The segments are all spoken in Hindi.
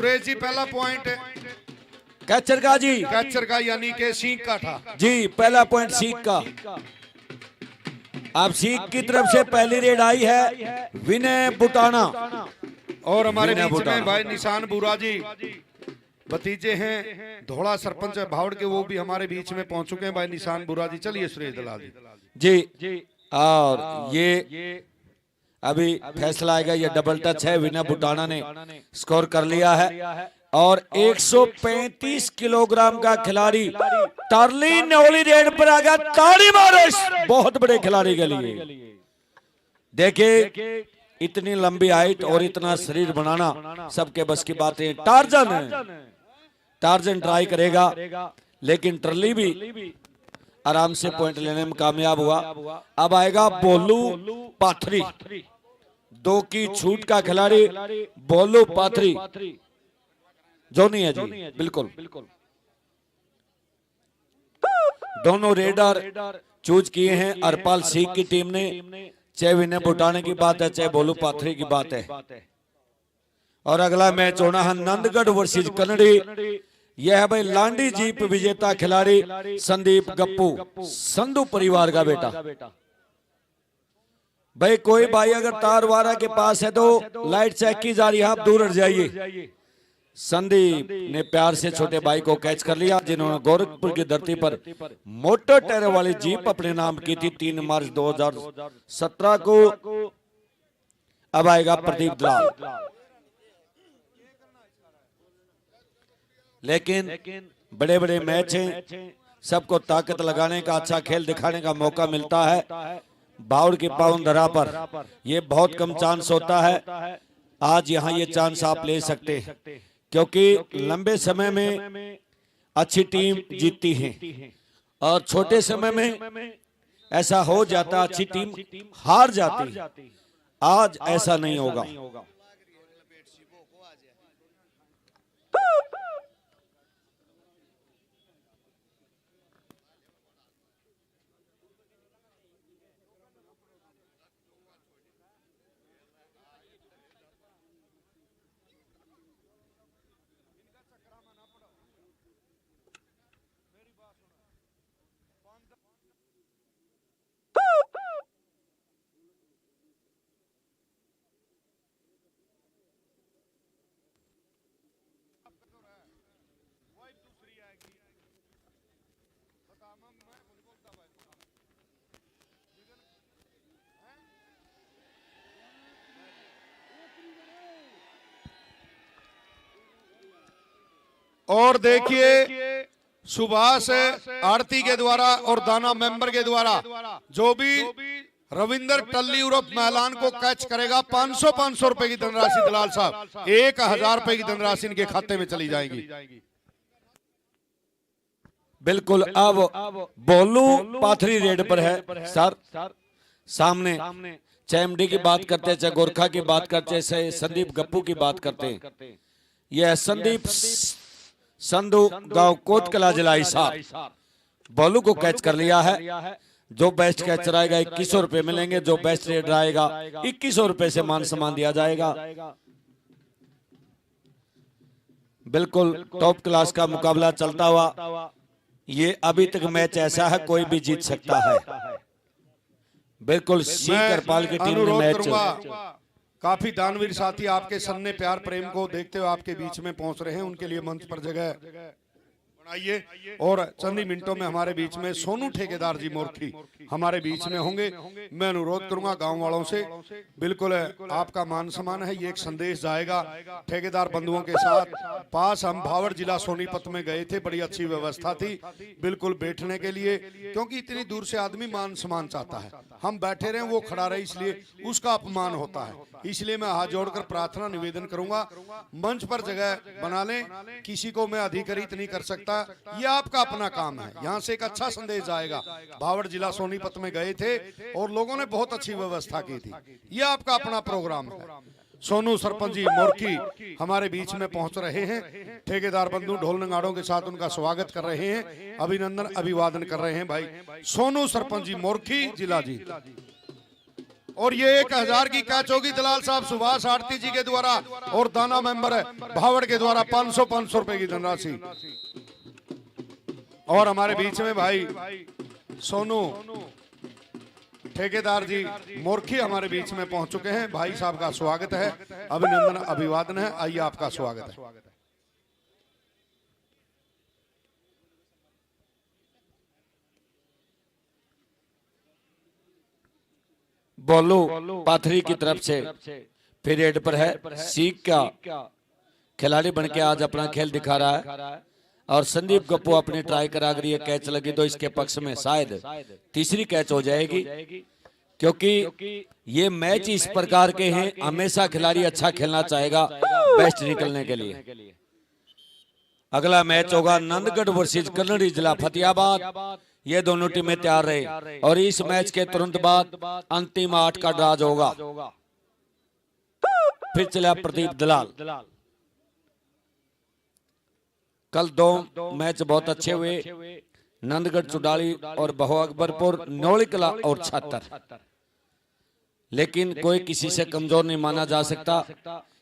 सुरेश जी पहला पॉइंट कैचर का जी, कैचर का यानी के सीख का था जी। पहला पॉइंट सीख का। अब सीख की तरफ से पहली रेड आई है विनय बुटाना। और हमारे विनय बीच में बुटाना। भाई निशान बुरा जी भतीजे हैं धोड़ा सरपंच भावड़ के, वो भी हमारे बीच में पहुंच चुके हैं भाई निशान बुरा जी। चलिए सुरेश दलाल जी। और ये अभी फैसला आएगा, ये डबल टच है। विनय बुटाना ने स्कोर कर लिया है और 135 किलोग्राम का खिलाड़ी टार्ली नौली रेड पर आ गया। ताड़ी मारो बहुत बड़े खिलाड़ी के लिए। देखिए इतनी लंबी हाइट और इतना शरीर बनाना सबके बस की बात है। टार्जन ट्राई करेगा लेकिन टर्ली भी आराम से पॉइंट लेने में कामयाब हुआ। अब आएगा बोलू पाथरी, 2 की छूट का खिलाड़ी बोलू पाथरी। जोनी है जी, बिल्कुल। दोनों रेडर चूज किए हैं अरपाल सिंह की टीम ने। चाहे विनय बुटाने की बात है चाहे बोलू पाथरी की बात है। और अगला मैच होना है नंदगढ़ वर्सेस कन्नड़ी। यह है भाई लांडी जीप विजेता खिलाड़ी संदीप गप्पू, संधू परिवार का बेटा। भाई कोई भाई अगर तारवारा के पास है तो लाइट चेक की जा रही है, आप दूर हट जाइए। संदीप ने प्यार से छोटे भाई को कैच कर लिया, जिन्होंने गोरखपुर की धरती पर मोटर टायर वाली जीप अपने नाम की थी 3 मार्च 2017 को। अब आएगा प्रदीप दलाल। लेकिन बड़े बड़े मैच हैं, सबको ताकत लगाने का, अच्छा खेल दिखाने का मौका मिलता है। बाउड़ की पाउन धरा पर यह बहुत कम चांस होता है। आज यहां ये चांस आप ले सकते हैं क्योंकि लंबे समय में अच्छी टीम जीतती है और छोटे समय में ऐसा हो जाता अच्छी टीम हार जाती। आज ऐसा नहीं होगा। और देखिए सुभाष आरती के द्वारा और दाना मेंबर के द्वारा जो भी रविंदर टल्ली उर्फ महलान को कैच करेगा 500 रुपए की धनराशि दलाल साहब 1000 रुपए की धनराशि इनके खाते में चली जाएगी। बिल्कुल। अब बोलू पाथरी रेड पर है सर। सामने चाहे एमडी की बात करते चाहे गोरखा की बात करते चाहे संदीप गप्पू की बात करते, यह संदीप संधू गांव कोटकला जिला हिसार बोलू को कैच कर लिया है। जो बेस्ट कैचर आएगा 2100 रुपए मिलेंगे, जो बेस्ट रेडर आएगा 2100 रुपए से मान सम्मान दिया जाएगा। बिल्कुल टॉप क्लास का मुकाबला चलता हुआ। ये अभी तक मैच ऐसा है कोई भी जीत सकता है। बिल्कुल सीकरपाल की टीम ने मैच। काफी दानवीर साथी आपके सन्ने प्यार प्रेम को देखते हुए आपके बीच में पहुंच रहे हैं, उनके लिए मंच पर जगह बनाइए। और चंद ही मिनटों में हमारे बीच में सोनू ठेकेदार जी मोरखी हमारे बीच में होंगे। मैं अनुरोध करूंगा गांव वालों से, बिल्कुल आपका मान सम्मान है। ये एक संदेश जाएगा ठेकेदार बंधुओं के साथ। पास हम भावड़ जिला सोनीपत में गए थे, बड़ी अच्छी व्यवस्था थी बिल्कुल बैठने के लिए, क्योंकि इतनी दूर से आदमी मान सम्मान चाहता है। हम बैठे रहे वो खड़ा रहे, इसलिए उसका अपमान होता है। इसलिए मैं हाथ जोड़कर प्रार्थना निवेदन करूंगा मंच पर जगह बना लें। किसी को मैं अधिकृत नहीं कर सकता, ये आपका अपना काम है। यहाँ से एक अच्छा संदेश जाएगा। भावड़ जिला सोनीपत में गए थे और लोगों ने बहुत अच्छी व्यवस्था की थी। ये आपका अपना प्रोग्राम है। सोनू सरपंच जी मोरखी हमारे बीच में पहुंच रहे हैं। ठेकेदार बंधु ढोल नगाड़ों के साथ उनका स्वागत कर रहे हैं, अभिनंदन अभिवादन कर रहे हैं भाई सोनू सरपंच जी मोरखी जिला जी। और ये 1000 की कैच होगी दलाल साहब सुभाष आरती जी के द्वारा और दाना मेंबर भावड़ के द्वारा 500 रुपए की धनराशि। और हमारे बीच में भाई सोनू ठेकेदार जी मोरखी हमारे बीच में पहुंच चुके हैं। भाई साहब का स्वागत है, अभिनंदन अभिवादन है। आइए आपका स्वागत है। बोलू पाथरी की तरफ से पीरियड पर है, सीख का खिलाड़ी बनके आज अपना खेल दिखा रहा है। और संदीप गप्पू अपनी ट्राई करा, अगर ये कैच लगी तो इसके पक्ष में शायद तीसरी कैच हो जाएगी, क्योंकि ये मैच इस प्रकार के हैं, हमेशा खिलाड़ी अच्छा खेलना चाहेगा बेस्ट निकलने के लिए। अगला मैच होगा नंदगढ़ वर्सेस कन्नड़ी जिला फतेहाबाद। ये दोनों टीमें तैयार रहे और इस मैच के तुरंत बाद अंतिम 8 का ड्राज होगा। फिर चला प्रदीप दलाल। कल 2 मैच बहुत अच्छे हुए, नंदगढ़ चुडाली और बहु अकबरपुर, नौली कला और छात्र। लेकिन कोई किसी से कमजोर नहीं माना जा सकता।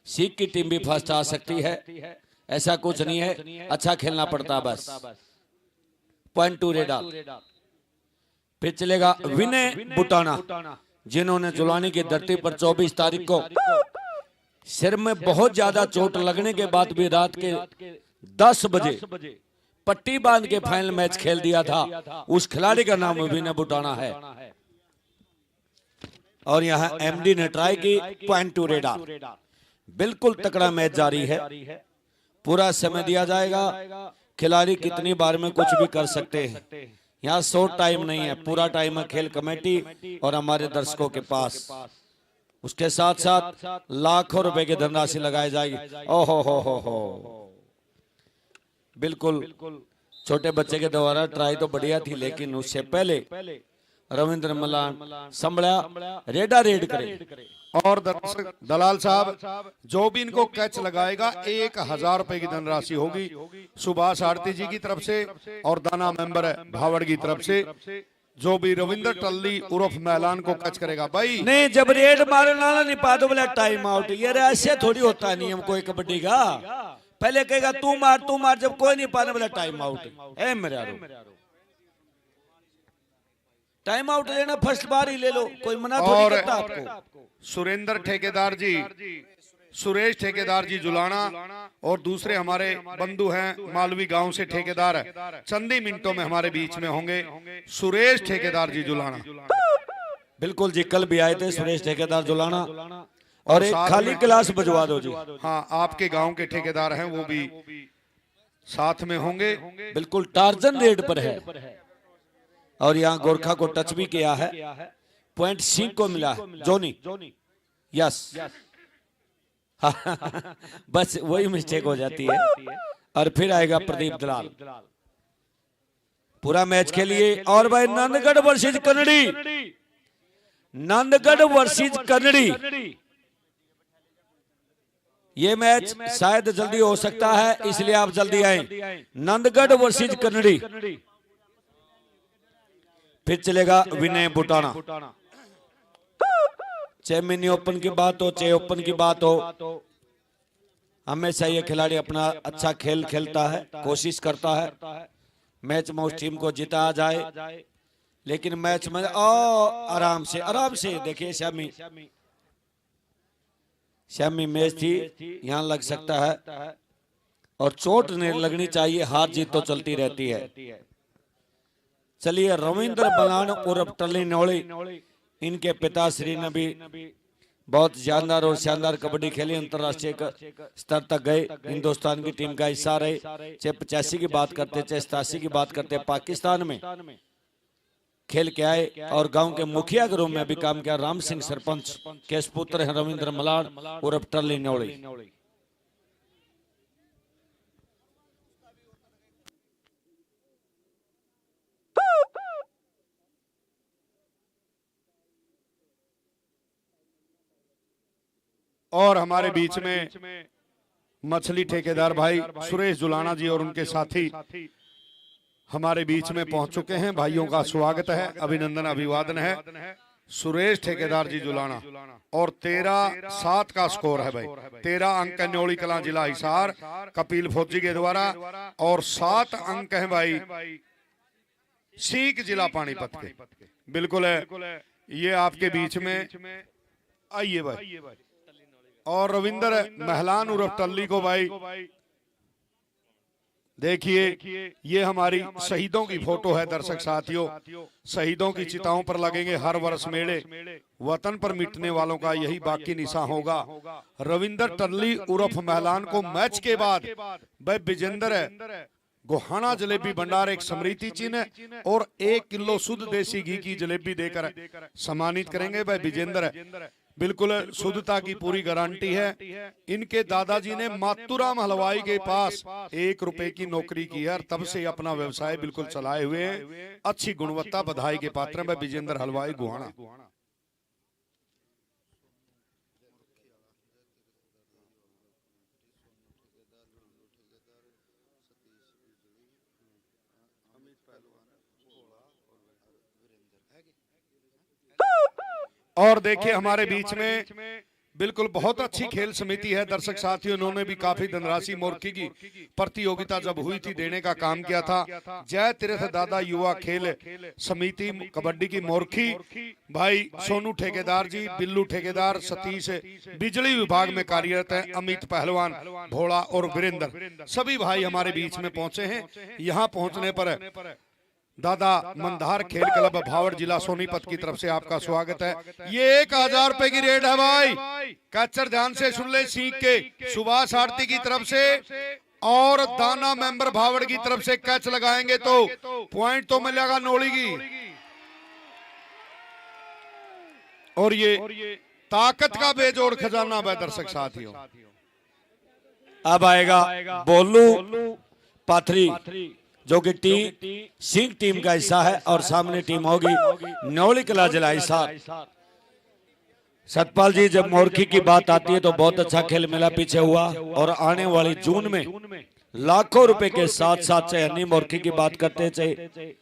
सीख की टीम भी फर्स्ट आ सकती है, ऐसा कुछ नहीं है, अच्छा खेलना पड़ता बस। पॉइंट टू रेडाल। फिर चलेगा विनय बुटाना, जिन्होंने जुलानी की धरती पर 24 तारीख को सिर में बहुत ज्यादा चोट लगने के बाद भी रात के 10 बजे पट्टी बांध के फाइनल मैच खेल दिया था। उस खिलाड़ी का नाम विनय बुटाना है। और यहाँ एमडी ने ट्राई की, पॉइंट टू रेडाल। बिल्कुल तकड़ा मैच जारी है, पूरा समय दिया जाएगा। खिलाड़ी कितनी बार में कुछ भी कर सकते हैं, यहाँ शॉर्ट टाइम नहीं है, पूरा टाइम है खेल कमेटी और हमारे दर्शकों के पास। उसके साथ साथ लाखों रुपए की धनराशि लगाई जाएगी। ओहो हो बिल्कुल छोटे बच्चे के द्वारा ट्राई तो बढ़िया थी, लेकिन उससे पहले रविंद्र मलान संभला रेडा रेड करे। और दलाल साहब जो भी इनको कैच लगाएगा 1000 रुपए की धनराशि होगी सुभाष आरती जी की तरफ से और दाना मेंबर भावड़ की तरफ से। जो भी रविंद्र टल्ली उर्फ मैलान को कैच करेगा भाई नहीं, जब रेड मारना नहीं पा दो बोला टाइम आउट। ये ऐसे थोड़ी होता है नियम कोई कबड्डी का। पहले कहेगा तू मार, जब कोई नहीं पाने बोला टाइम आउट। ए मेरा टाइम आउट लेना फर्स्ट बार ही ले लो, कोई मना थोड़ी करता आपको। सुरेंद्र ठेकेदार जी, सुरेश ठेकेदार जी जुलाना और दूसरे हमारे बंधु हैं मालवी गांव से ठेकेदार चंद ही मिनटों में हमारे बीच में होंगे सुरेश ठेकेदार जी जुलाना। बिल्कुल जी, कल भी आए थे सुरेश ठेकेदार जुलाना। और एक खाली गिलास बजवा दो जी। हाँ, आपके गांव के ठेकेदार हैं, वो भी साथ में होंगे। बिल्कुल टार्जन रेड पर है और यहाँ गोरखा को टच भी किया है। पॉइंट सी को मिला है जोनी। यस बस वही मिस्टेक हो जाती है। और फिर आएगा प्रदीप दलाल। पूरा मैच खेलिए। और भाई नंदगढ़ वर्सेस कन्नड़ी, नंदगढ़ वर्सेस कन्नड़ी। ये मैच शायद जल्दी हो सकता है, इसलिए आप जल्दी आए। नंदगढ़ वर्सेस कन्नड़ी। फिर चलेगा विनय बुटाना। चाहे मिनी ओपन की बात हो, चाहे ओपन की बात हो, हमेशा ये खिलाड़ी अपना अच्छा खेल खेलता है, कोशिश करता है मैच में उस टीम को जिताया जाए। लेकिन मैच में आराम से देखिए श्यामी मैच थी, यहाँ लग सकता है और चोट नहीं लगनी चाहिए, हार जीत तो चलती रहती है। चलिए, रविंद्र बलान उर्फ टल्ली नौली, इनके पिताश्री ने भी बहुत शानदार और शानदार कबड्डी खेली, अंतर्राष्ट्रीय स्तर तक गए, हिंदुस्तान की टीम का हिस्सा रहे। चाहे 85 की बात करते, चाहे 87 की बात करते, पाकिस्तान में खेल के आए और गांव के मुखिया के रूप में भी काम किया। राम सिंह सरपंच के पुत्र हैं रविंद्र मलान उर्फ टल्ली नौली। और हमारे बीच में मछली ठेकेदार भाई सुरेश जुलाना जी और उनके साथी हमारे बीच में पहुंच चुके हैं। भाइयों का स्वागत है, अभिनंदन अभिवादन है। सुरेश ठेकेदार जी जुलाना और 13-7 का स्कोर है भाई। 13 अंक है न्योली कलां जिला हिसार कपिल फौजी के द्वारा और 7 अंक है भाई सीख जिला पानीपत के। बिल्कुल है ये आपके बीच में आइए भाई। और रविंद्र महलान उर्फ टल्ली को भाई देखिए ये हमारी शहीदों की फोटो है दर्शक साथियों। शहीदों की चिताओं पर लगेंगे हर वर्ष मेले, वतन पर मिटने वालों का यही बाकी निशान होगा। रविंद्र टल्ली उर्फ महलान को मैच के बाद भाई विजेंद्र गोहाना जलेबी भंडार एक स्मृति चिन्ह और 1 किलो शुद्ध देसी घी की जलेबी देकर सम्मानित करेंगे भाई विजेंद्र। बिल्कुल शुद्धता की पूरी गारंटी है। इनके दादाजी ने मातूराम हलवाई के पास 1 रुपए की नौकरी की है और तब से अपना व्यवसाय बिल्कुल चलाए हुए हैं। अच्छी गुणवत्ता बधाई के पात्र है विजेंद्र हलवाई गोहाना। और देखिए हमारे बीच में बिल्कुल बहुत अच्छी खेल समिति है दर्शक साथियों। उन्होंने भी काफी धनराशि मोरखी की प्रतियोगिता जब हुई थी देने का काम किया था। जय तीर्थ दादा युवा खेल समिति कबड्डी की मोरखी भाई सोनू ठेकेदार जी, बिल्लू ठेकेदार, सतीश बिजली विभाग में कार्यरत है, अमित पहलवान, भोला और वीरेंद्र सभी भाई हमारे बीच में पहुंचे हैं। यहाँ पहुंचने पर दादा मंदार खेल क्लब भावड़ जिला सोनीपत की तरफ से आपका स्वागत है। ये 1000 रुपए की रेट है भाई। कैचर ध्यान से सुन ले सीख के सुभाष आरती की तरफ से और दाना मेंबर भावड़ की तरफ से कैच लगाएंगे तो पॉइंट तो मिलेगा नोली की। और ये ताकत का बेजोड़ खजाना है दर्शक साथियों। अब आएगा बोलू पाथरी जो कि सिंह टीम का हिस्सा है और सामने टीम होगी न्योली कला जिला हिसार। सतपाल जी जब मोरखी की बात आती है तो बहुत अच्छा खेल मेला पीछे हुआ और आने वाली जून में लाखों रुपए के साथ साथ चाहे अन्य मोरखी की बात करते चाहे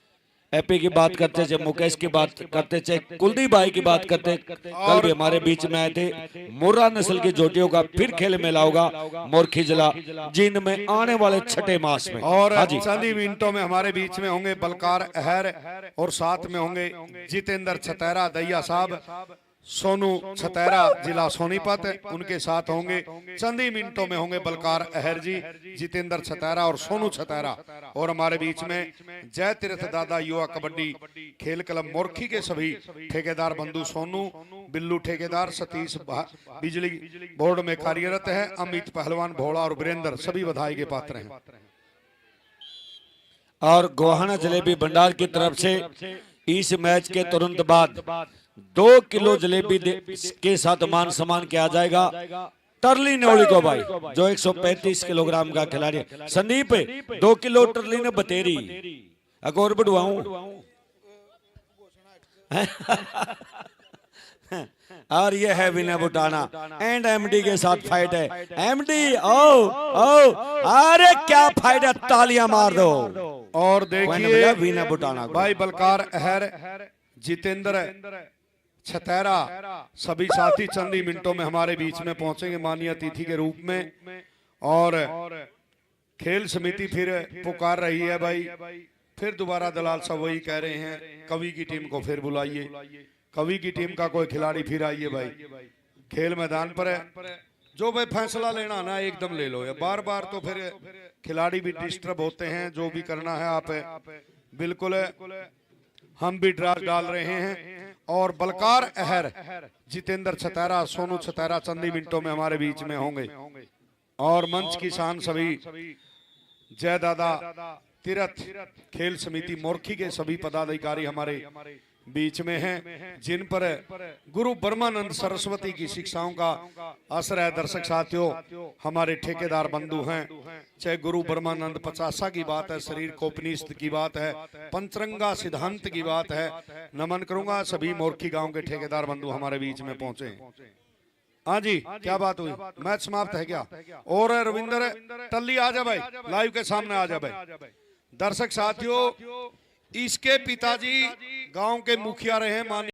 एपी की बात करते चाहे मुकेश की बात करते चाहे कुलदीप भाई की बात करते, कल भी हमारे बीच में आए थे। मुर्रा नस्ल की जोटियों का फिर खेल मेला होगा मोरखी जिला जींद में आने वाले 6 मास में। और चंद मिनटों में हमारे बीच में होंगे बलकार अहर और साथ में होंगे जितेंद्र छतैरा दैया साहब, सोनू छतैरा जिला सोनीपत, उनके साथ होंगे चंदी मिनटों में होंगे बलकार अहर जी, जितेंद्र छतैरा और सोनू छतैरा। और हमारे बीच में जय तीर्थ दादा युवा कबड्डी खेल क्लब मोरखी के सभी ठेकेदार बंधु सोनू, बिल्लू ठेकेदार, सतीश बिजली बोर्ड में कार्यरत है, अमित पहलवान, भोला और वीरेंद्र सभी बधाई के पात्र हैं। और गोहाना जलेबी भंडार की तरफ से इस मैच के तुरंत बाद 2 किलो जलेबी के साथ मान सम्मान किया जाएगा टर्ली न्योली को भाई जो 135 किलोग्राम का खिलाड़ी है। संदीप 2 किलो टर्ली ने बतेरी और बढ़वाऊं और ये है विनय बुटाना एंड एमडी के साथ फाइट है। एमडी ओ अरे क्या फाइट है, तालियां मार दो। और देखिए विनय बुटाना भाई बलकार अहर, जितेंद्र छतैरा सभी साथी चंद ही मिनटों में हमारे बीच में पहुंचेंगे माननीय अतिथि के रूप में। और खेल समिति फिर पुकार रही है भाई, फिर दोबारा दलाल सब वही कह रहे हैं कवि की टीम को फिर बुलाइए, कवि की टीम का कोई खिलाड़ी फिर आइए भाई। खेल मैदान पर है, जो भाई फैसला लेना ना एकदम ले लो, या बार बार तो फिर खिलाड़ी भी डिस्टर्ब होते हैं। जो भी करना है आप बिल्कुल, हम भी ड्राफ्ट डाल रहे हैं। और बलकार अहर, जितेंद्र छतैरा, सोनू छतैरा चंदी मिनटों में हमारे बीच में होंगे। और मंच की शान सभी जय दादा तीर्थ खेल समिति मोरखी के सभी पदाधिकारी हमारे बीच में हैं, जिन पर गुरु ब्रह्मानंद सरस्वती की शिक्षाओं का असर है। दर्शक साथियों हमारे ठेकेदार बंधु हैं, चाहे गुरु ब्रह्मानंद 50 की बात है, शरीर कोपनिषद की बात है, पंचरंगा सिद्धांत की बात है। नमन करूंगा सभी मोरखी गांव के ठेकेदार बंधु हमारे बीच में पहुंचे। हाँ जी क्या बात हुई, मैच समाप्त है क्या? और रविंद्र टल्ली आ जा भाई, लाइव के सामने आ जा भाई। दर्शक साथियों इसके पिताजी गांव के मुखिया रहे माननीय